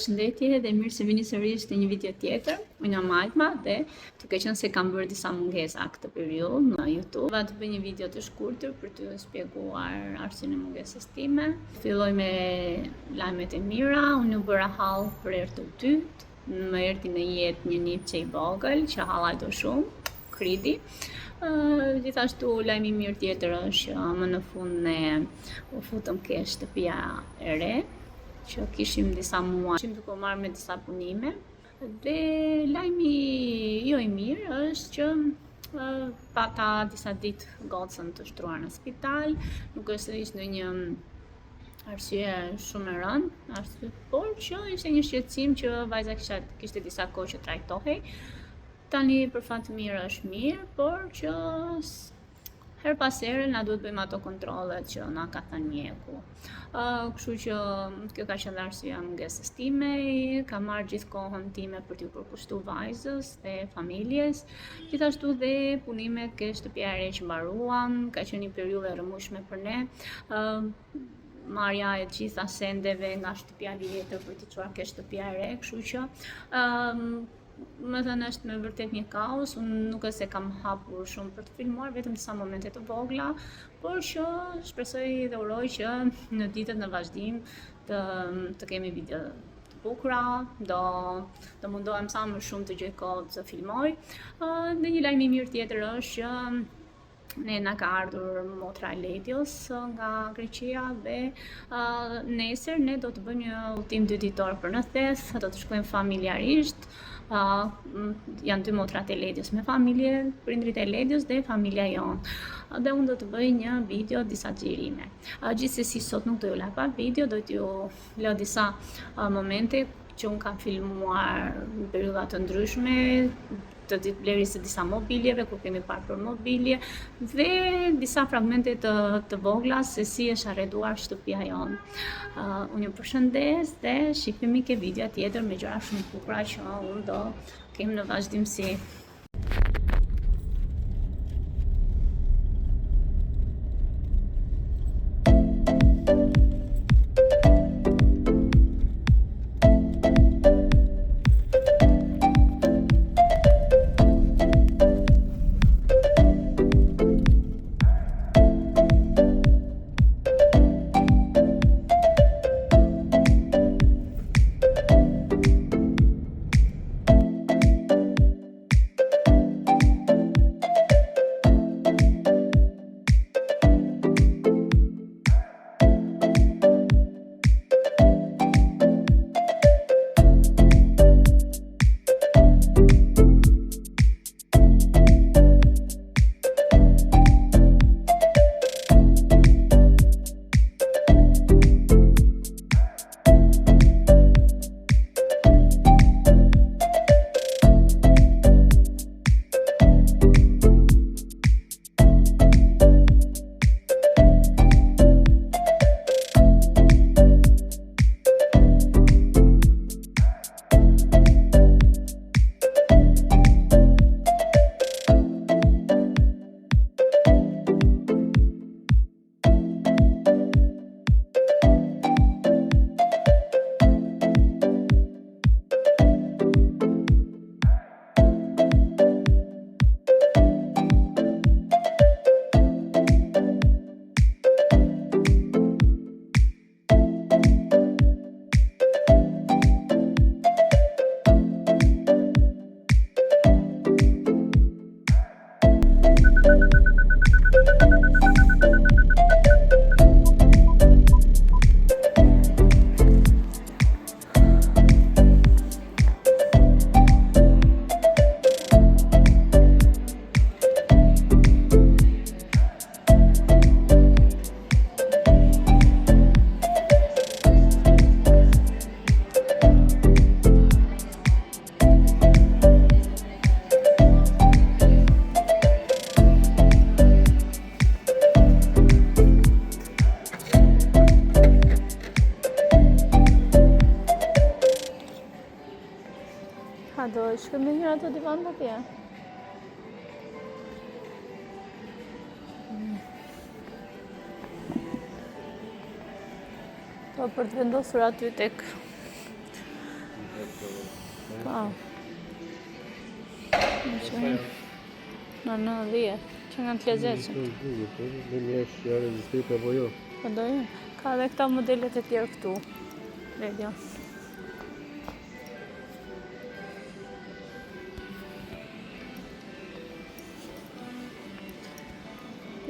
Përshëndetje dhe mirë se vini sërish në një video tjetër. Unë jam Alma dhe duke qenë se kam bërë disa mungesa këtë periudhë në YouTube, va të bëj një video të shkurtër për të shpjeguar arsyeën e mungesës time. Filloj me lajmet e mira. Unë u bëra hall për herë të dytë. Më erdhi në jetë një nipçe i vogël që hallajto shumë, kridi. Gjithashtu lajmi i mirë tjetër është që më në fund ne u futëm ke shtëpia e re, që kishim disa muaj, kishim duke marrë me disa punime. Dhe lajmi jo i mirë është që pata disa ditë gocën të shtruar në spital. Nuk është se ishte ndonjë arsye shumë e rëndë, por që ishte një shqetësim që vajza kishte disa kohë që trajtohej. Tani për fat të mirë është mirë, por që her pas here na duhet bëjmë ato kontrollet që na ka thënë mjeku. Kështu që kjo ka qenë arsyeja e mungesës time. Kam marrë gjithë kohën time për t'u përkushtuar vajzës dhe familjes. Gjithashtu dhe punimet ke shtëpia e re që mbaruam, ka qenë një periudhë e rëmueshme për ne. Marrja e gjitha sendeve nga shtëpia vjetër për t'i çuar ke shtëpia e re, kështu që më thënë është me vërtet një kaos. Unë nuk e se kam hapur shumë për të filmuar, vetëm disa momente të vogla, por që shpresoj dhe uroj që në ditët në vazhdim të kemi video të bukura, do mundohem sa më shumë të gjej kohë të filmoj. Dhe një lajm i mirë tjetër është që na ka ardhur motra e Ledios nga Greqia dhe nesër ne do të bëjmë një udhtim 2 ditor për në Thes, do të shkojmë familjarisht. Janë 2 motrat e Ledios me familje, prindrit e Ledios dhe familja jonë. Dhe unë do të bëj një video disa xhirime. Gjithsesi sot nuk do ju la pa video, do t'ju lë disa momente që unë kam filmuar në periudha të ndryshme, të blerjes së disa mobiljeve, kur kemi parë për mobilje, dhe disa fragmente të vogla se si është arreduar shtëpia jonë. Unë ju përshëndes dhe shihemi ke video tjetër me gjëra shumë të bukura që unë do kem në vazhdimsi. Do shkëm në njëra të divan të tje. Po për të vendosur aty tek Wow. Në 10, që nga të lezetshëm. Në mjesh janë rezistit apo jo? Po do jo. Ka edhe këta modelet e tjerë këtu. Ledio.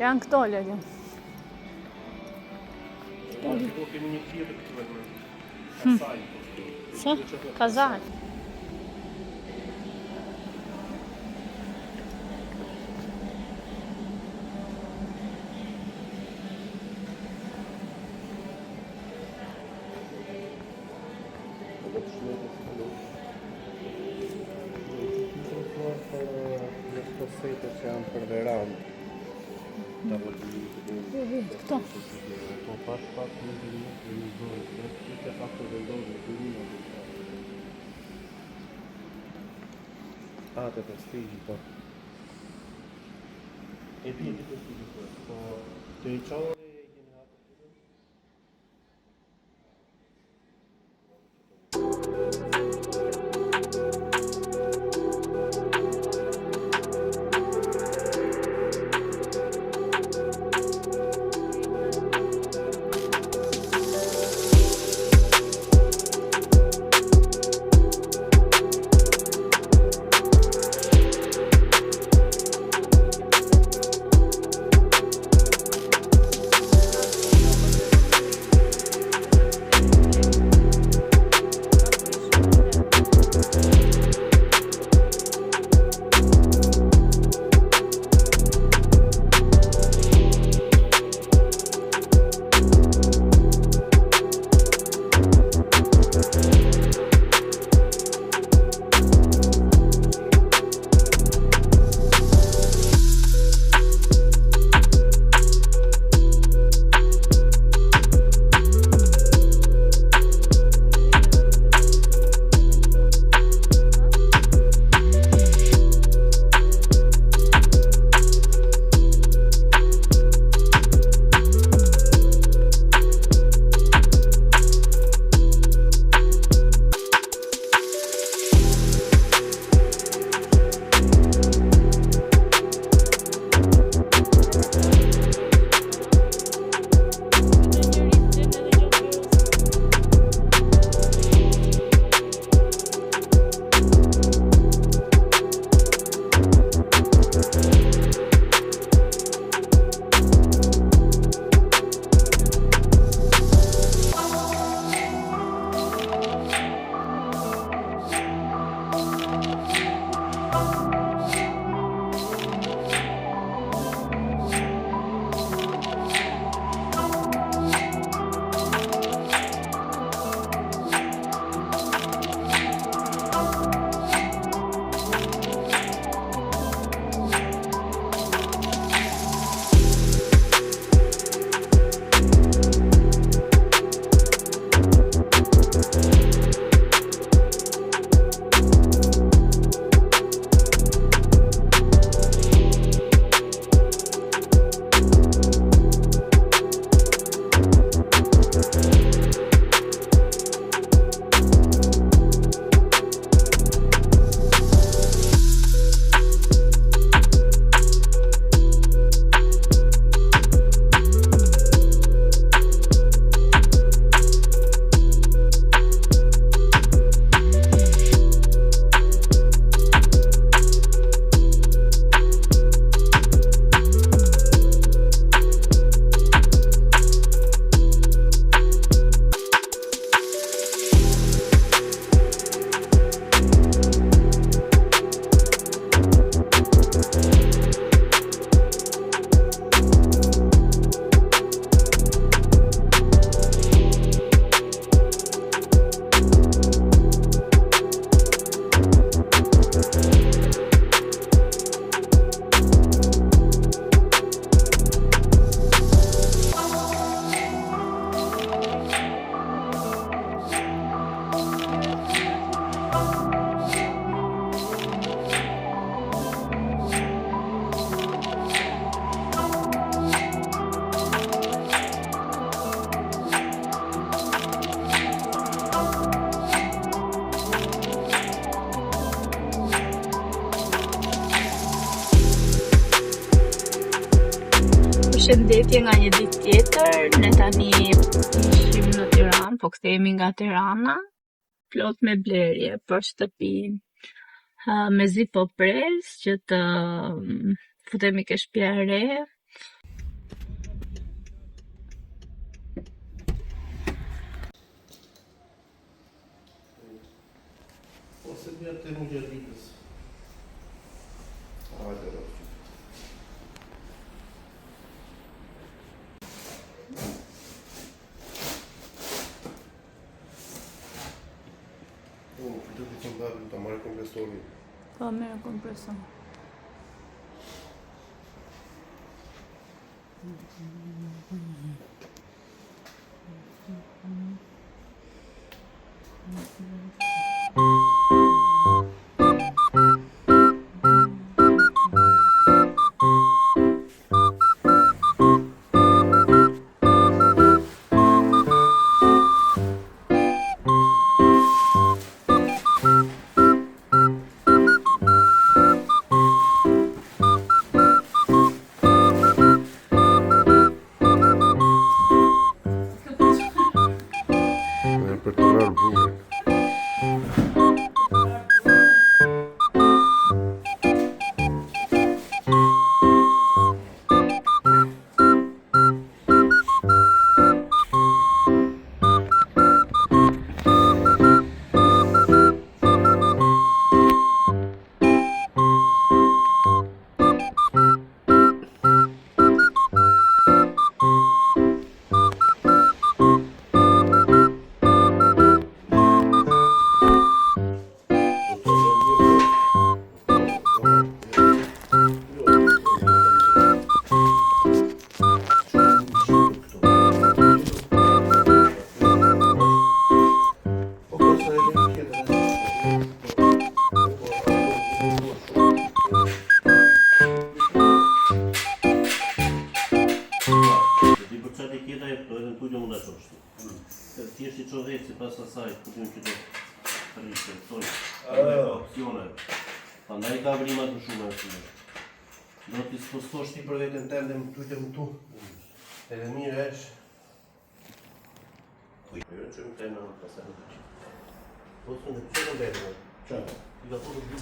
Janë këto, Ledio. Po kemi një tjetër këtu vetëm. Kasaj. Sa? Kazaj. Sejtë që janë për veran. Këto. Po pas pak në një dojë, që pak të vendojë të një të prestigji, po. E bje të prestigji, po. Të i qore e generatë të të Përshëndetje nga një ditë tjetër, ne tani ishim në Tiranë, po kthehemi nga Tirana, plot me blerje për shtëpinë. Mezi po pres që të futemi ke shtëpia e re. Ose bjerë të më gjerditës. Hajde, rëfë. Këtë të të ndarë, të marrë kompresorin. Po, merë kompresor. Për të rarë bume. Thjesht I çodhet sipas asaj, kuptojmë që do të rrisë këto. Ka opsione. Prandaj ka vrima të shumta aty. Do të spostosh ti për veten tënde më tutje më tu. Edhe mirë është. Po jo që më kanë në pasën e tij. Po të në çfarë ndërë? Çfarë? I ka thënë.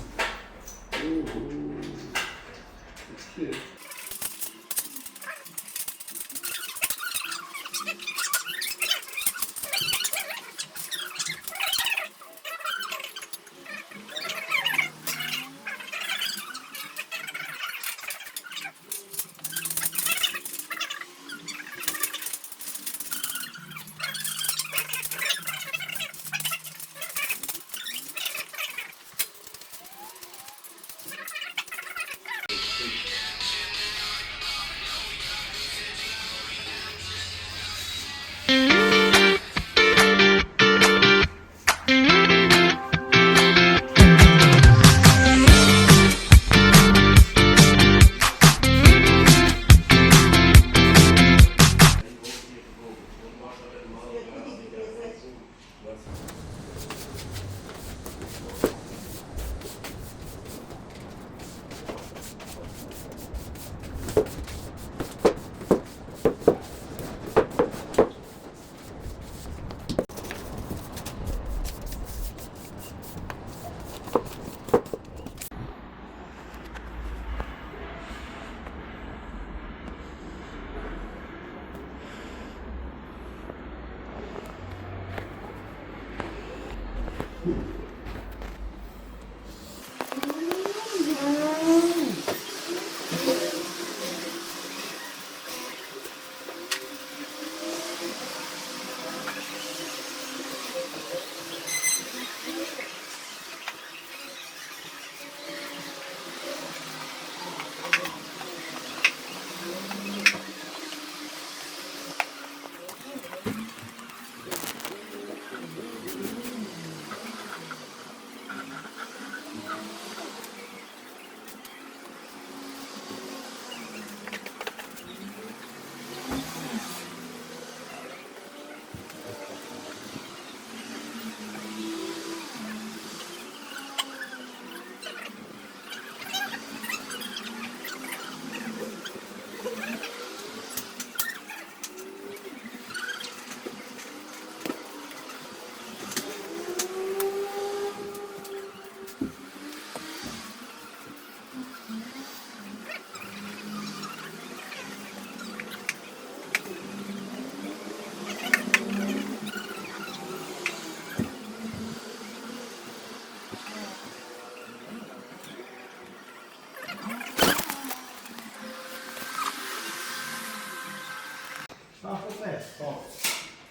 Po.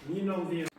1.90